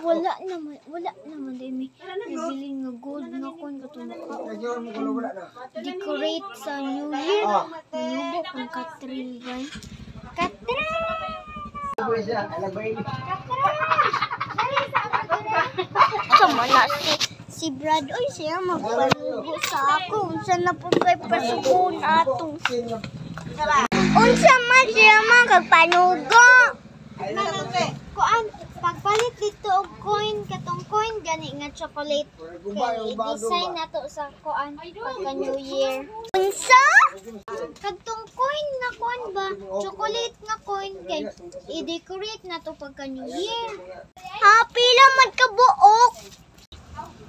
Wala naman dahil may bibili nga gold nga kon katong decorate sa New Year. Manubo kung Katril ba? Katril! Sama na si Brad. Oy, siya magpanugo sa ako. Unsa na po kay pasugon atong. Unsa man siya magpanugo. Kuan, pagpalit dito og coin, katong coin gani nga chocolate. Kay design nato sa kuan pagka New Year. Unsa? Katong coin nga kuan ba? Chocolate nga coin kay i-decorate nato pagka New Year. Happy laman ka buok.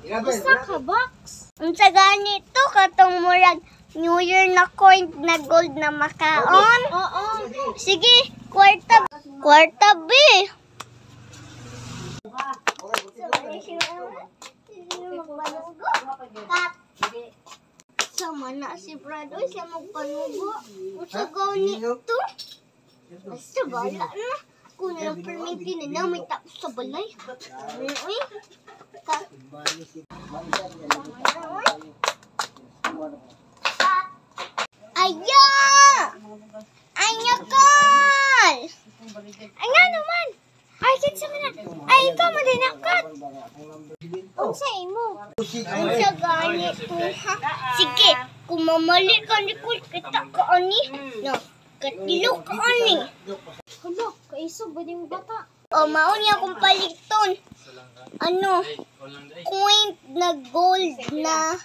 Isa ka box. Unsa ganito katong murag New Year na coin na gold na makaon? Oo. Sige, kwarta B. Sama na si Brad. Oy, siya magpanugo. Unsa ganito? Basta bala na. Kung lang perminti na may tapos sa balay. Uy. Aya! Anya kal! Anya naman! Ay, kinsa man na. Ay, ikaw madinakat. Unsa imo? Unsa ganito ha? Sige, kung mamali ka ni Kul, kita ka ani. No, katilo ka ani. Hala, kaiso ba yung bata? O, maon niya akong paliton. Ano? Coin na gold na...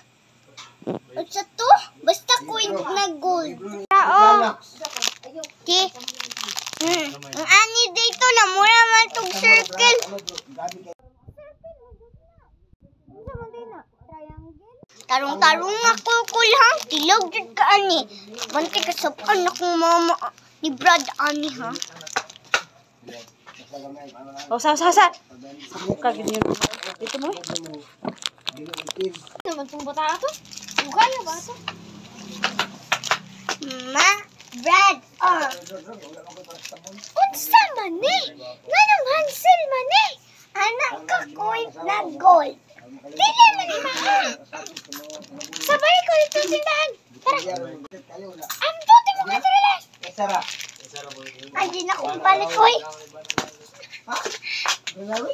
Unsa to? Basta coin na gold. Oo. Okay. Ang ani dito na mura man tong circle. Unsa man din na? Triangle? Tarong-tarong ako kulhang tilog jud ka ani. Bante ka sa anak ng mama ni Brad ani ha. Oh, sa. Sakop ka ganyan. Dito mo. Naman tong bata to? Bukan na ba to? Brad, unsa man ni? Nganong Hansel man ni? Anak ka coin na gold. Dili man ni